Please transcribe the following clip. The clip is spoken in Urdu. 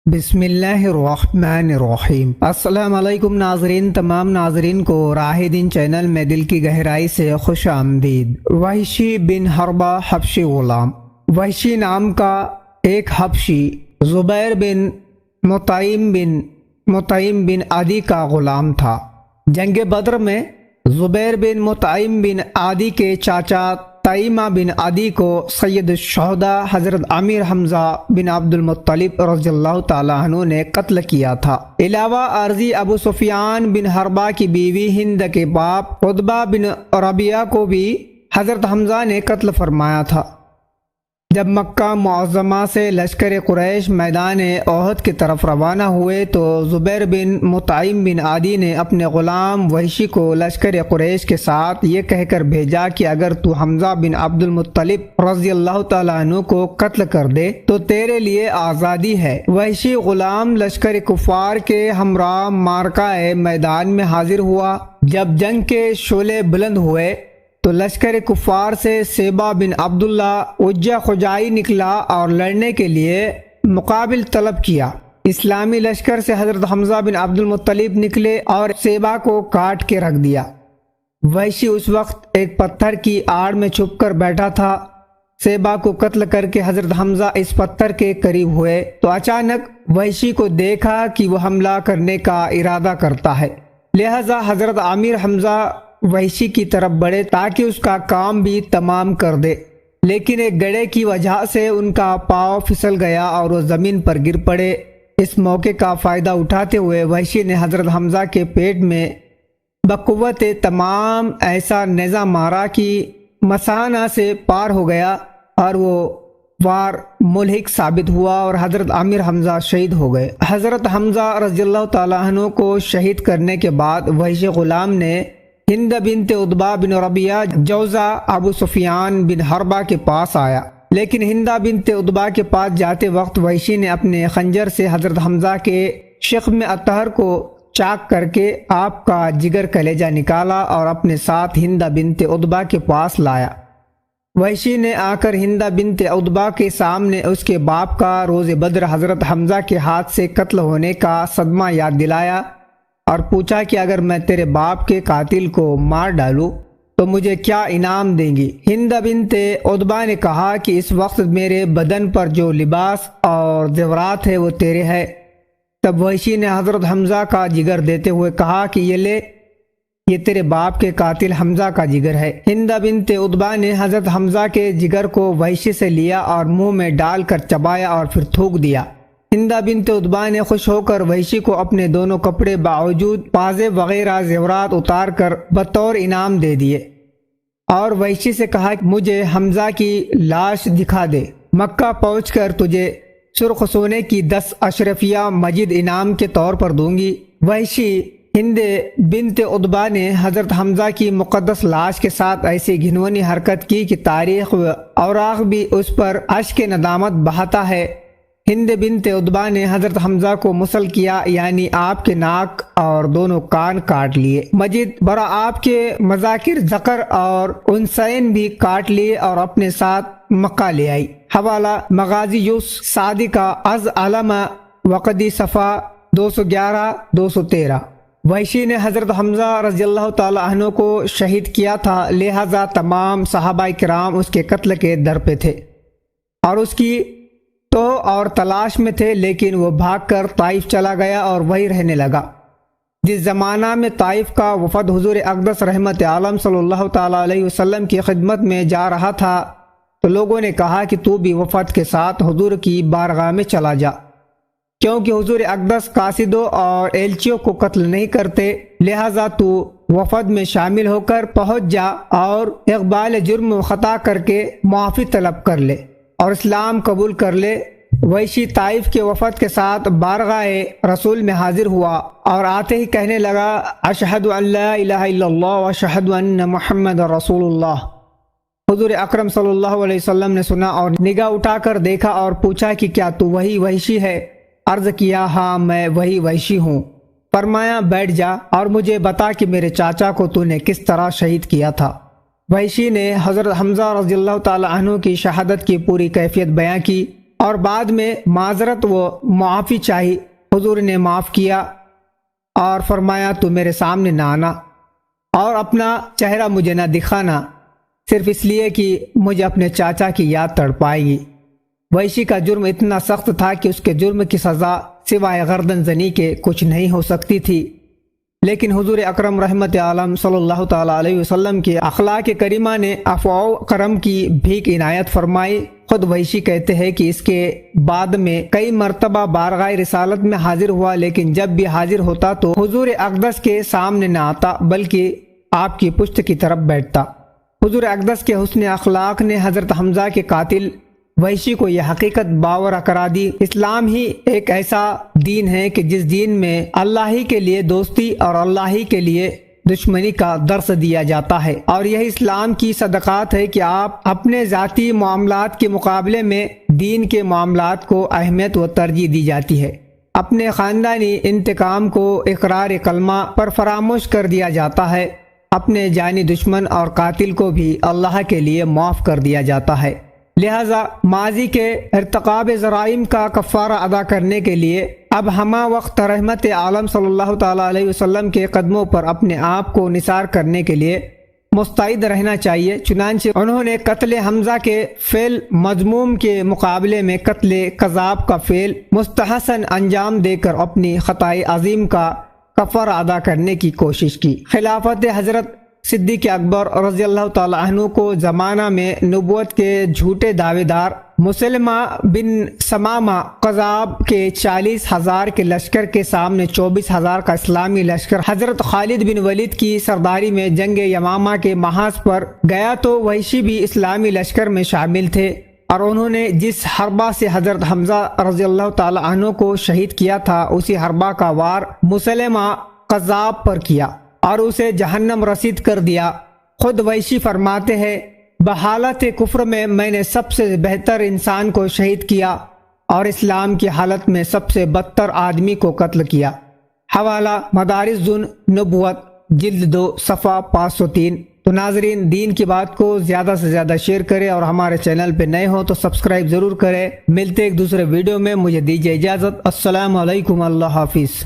بسم اللہ الرحمن الرحیم۔ السلام علیکم ناظرین، تمام ناظرین کو راہ دین چینل میں دل کی گہرائی سے خوش آمدید۔ وحشی بن حربہ حبشی غلام۔ وحشی نام کا ایک حبشی زبیر بن مطعم بن عدی کا غلام تھا۔ جنگ بدر میں زبیر بن مطعم بن عدی کے چاچا طیمہ بن عدی کو سید الشہداء حضرت امیر حمزہ بن عبد المطلب رضی اللہ تعالیٰ عنہ نے قتل کیا تھا۔ علاوہ ارضی ابو سفیان بن حربہ کی بیوی ہند کے باپ عتبہ بن ربیعہ کو بھی حضرت حمزہ نے قتل فرمایا تھا۔ جب مکہ معظمہ سے لشکر قریش میدان احد کی طرف روانہ ہوئے تو زبیر بن مطعم بن عدی نے اپنے غلام وحشی کو لشکر قریش کے ساتھ یہ کہہ کر بھیجا کہ اگر تو حمزہ بن عبد المطلب رضی اللہ تعالیٰ عنہ کو قتل کر دے تو تیرے لیے آزادی ہے۔ وحشی غلام لشکر کفار کے ہمراہ معرکہ میدان میں حاضر ہوا۔ جب جنگ کے شعلے بلند ہوئے تو لشکر کفار سے سیبہ بن عبداللہ عجہ خجائی نکلا اور لڑنے کے لیے مقابل طلب کیا۔ اسلامی لشکر سے حضرت حمزہ بن عبد المطلب نکلے اور سیبہ کو کاٹ کے رکھ دیا۔ وحشی اس وقت ایک پتھر کی آڑ میں چھپ کر بیٹھا تھا۔ سیبہ کو قتل کر کے حضرت حمزہ اس پتھر کے قریب ہوئے تو اچانک وحشی کو دیکھا کہ وہ حملہ کرنے کا ارادہ کرتا ہے، لہذا حضرت امیر حمزہ وحشی کی طرف بڑھے تاکہ اس کا کام بھی تمام کر دے، لیکن ایک گڑھے کی وجہ سے ان کا پاؤں پھسل گیا اور وہ زمین پر گر پڑے۔ اس موقع کا فائدہ اٹھاتے ہوئے وحشی نے حضرت حمزہ کے پیٹ میں بقوت تمام ایسا نیزہ مارا کہ مثانہ سے پار ہو گیا اور وہ وار ملحق ثابت ہوا اور حضرت امیر حمزہ شہید ہو گئے۔ حضرت حمزہ رضی اللہ تعالیٰ عنہ کو شہید کرنے کے بعد وحشی غلام نے ہند بنت عتبہ بن ربیعہ جوزہ ابو سفیان بن حربہ کے پاس آیا، لیکن ہند بنت عتبہ کے پاس جاتے وقت وحشی نے اپنے خنجر سے حضرت حمزہ کے شقم اطہر کو چاک کر کے آپ کا جگر کلیجہ نکالا اور اپنے ساتھ ہند بنت عتبہ کے پاس لایا۔ وحشی نے آ کر ہند بنت عتبہ کے سامنے اس کے باپ کا روز بدر حضرت حمزہ کے ہاتھ سے قتل ہونے کا صدمہ یاد دلایا اور پوچھا کہ اگر میں تیرے باپ کے قاتل کو مار ڈالوں تو مجھے کیا انعام دیں گی؟ ہند بنت عتبہ نے کہا کہ اس وقت میرے بدن پر جو لباس اور زیورات ہے وہ تیرے ہے۔ تب وحشی نے حضرت حمزہ کا جگر دیتے ہوئے کہا کہ یہ لے، یہ تیرے باپ کے قاتل حمزہ کا جگر ہے۔ ہند بنت عتبہ نے حضرت حمزہ کے جگر کو وحشی سے لیا اور منہ میں ڈال کر چبایا اور پھر تھوک دیا۔ ہند بنت عتبہ نے خوش ہو کر وحشی کو اپنے دونوں کپڑے باوجود پازے وغیرہ زیورات اتار کر بطور انعام دے دیے اور وحشی سے کہا کہ مجھے حمزہ کی لاش دکھا دے، مکہ پہنچ کر تجھے سرخ سونے کی 10 اشرفیہ مجید انعام کے طور پر دوں گی۔ وحشی ہند بنت عتبہ نے حضرت حمزہ کی مقدس لاش کے ساتھ ایسی گھنونی حرکت کی کہ تاریخ و اوراق بھی اس پر اشک ندامت بہاتا ہے۔ ہند بنت عتبہ نے حضرت حمزہ کو مسل کیا، یعنی آپ کے ناک اور دونوں کان کاٹ لیے، مجید برا آپ کے مذاکر ذکر اور انثیین بھی کاٹ لیے اور اپنے ساتھ مکہ لے آئی۔ حوالہ مغازی یوسف سعدی کا از علامہ وقدی صفحہ 211-213۔ وحشی نے حضرت حمزہ رضی اللہ تعالیٰ عنہ کو شہید کیا تھا، لہذا تمام صحابہ کرام اس کے قتل کے در پہ تھے اور اس کی تو اور تلاش میں تھے، لیکن وہ بھاگ کر طائف چلا گیا اور وہیں رہنے لگا۔ جس زمانہ میں طائف کا وفد حضور اقدس رحمت عالم صلی اللہ تعالیٰ علیہ وسلم کی خدمت میں جا رہا تھا تو لوگوں نے کہا کہ تو بھی وفد کے ساتھ حضور کی بارگاہ میں چلا جا، کیونکہ حضور اقدس قاصدوں اور ایلچیوں کو قتل نہیں کرتے، لہذا تو وفد میں شامل ہو کر پہنچ جا اور اقبال جرم و خطا کر کے معافی طلب کر لے اور اسلام قبول کر لے۔ وحشی طائف کے وفد کے ساتھ بارگاہ رسول میں حاضر ہوا اور آتے ہی کہنے لگا، اشہد ان لا الہ الا اللہ و اشہد ان محمد رسول اللہ۔ حضور اکرم صلی اللہ علیہ وسلم نے سنا اور نگاہ اٹھا کر دیکھا اور پوچھا کہ کیا تو وہی وحشی ہے؟ عرض کیا، ہاں میں وہی وحشی ہوں۔ فرمایا، بیٹھ جا اور مجھے بتا کہ میرے چاچا کو تو نے کس طرح شہید کیا تھا۔ وحشی نے حضرت حمزہ رضی اللہ تعالی عنہ کی شہادت کی پوری کیفیت بیان کی اور بعد میں معذرت و معافی چاہی۔ حضور نے معاف کیا اور فرمایا تو میرے سامنے نہ آنا اور اپنا چہرہ مجھے نہ دکھانا، صرف اس لیے کہ مجھے اپنے چاچا کی یاد تڑپائے گی۔ وحشی کا جرم اتنا سخت تھا کہ اس کے جرم کی سزا سوائے گردن زنی کے کچھ نہیں ہو سکتی تھی، لیکن حضور اکرم رحمت عالم صلی اللہ تعالیٰ علیہ وسلم کے اخلاق کریمہ نے عفو و کرم کی بھیک عنایت فرمائی۔ خود وحشی کہتے ہیں کہ اس کے بعد میں کئی مرتبہ بارگاہ رسالت میں حاضر ہوا، لیکن جب بھی حاضر ہوتا تو حضور اقدس کے سامنے نہ آتا بلکہ آپ کی پشت کی طرف بیٹھتا۔ حضور اقدس کے حسن اخلاق نے حضرت حمزہ کے قاتل وحشی کو یہ حقیقت باور کرا دی، اسلام ہی ایک ایسا دین ہے کہ جس دین میں اللہ ہی کے لیے دوستی اور اللہ ہی کے لیے دشمنی کا درس دیا جاتا ہے، اور یہ اسلام کی صدقات ہے کہ آپ اپنے ذاتی معاملات کے مقابلے میں دین کے معاملات کو اہمیت و ترجیح دی جاتی ہے۔ اپنے خاندانی انتقام کو اقرار کلمہ پر فراموش کر دیا جاتا ہے، اپنے جانی دشمن اور قاتل کو بھی اللہ کے لیے معاف کر دیا جاتا ہے۔ لہذا ماضی کے ارتکاب جرائم کا کفارہ ادا کرنے کے لیے اب ہمہ وقت رحمت عالم صلی اللہ تعالیٰ علیہ وسلم کے قدموں پر اپنے آپ کو نثار کرنے کے لیے مستعد رہنا چاہیے۔ چنانچہ انہوں نے قتل حمزہ کے فعل مذموم کے مقابلے میں قتل کذاب کا فعل مستحسن انجام دے کر اپنی خطائے عظیم کا کفارہ ادا کرنے کی کوشش کی۔ خلافت حضرت صدیق اکبر رضی اللہ تعالیٰ عنہ کو زمانہ میں نبوت کے جھوٹے دعوے دار مسلمہ بن سمامہ قذاب کے 40,000 کے لشکر کے سامنے 24,000 کا اسلامی لشکر حضرت خالد بن ولید کی سرداری میں جنگ یمامہ کے محاذ پر گیا تو وحشی بھی اسلامی لشکر میں شامل تھے، اور انہوں نے جس حربہ سے حضرت حمزہ رضی اللہ تعالیٰ عنہ کو شہید کیا تھا اسی حربہ کا وار مسلمہ قذاب پر کیا اور اسے جہنم رسید کر دیا۔ خود وحشی فرماتے ہیں بحالت کفر میں نے سب سے بہتر انسان کو شہید کیا اور اسلام کی حالت میں سب سے بدتر آدمی کو قتل کیا۔ حوالہ مدارج النبوت جلد 2 صفحہ 503۔ تو ناظرین، دین کی بات کو زیادہ سے زیادہ شیئر کریں اور ہمارے چینل پہ نئے ہو تو سبسکرائب ضرور کریں۔ ملتے ایک دوسرے ویڈیو میں، مجھے دیجیے اجازت۔ السلام علیکم، اللہ حافظ۔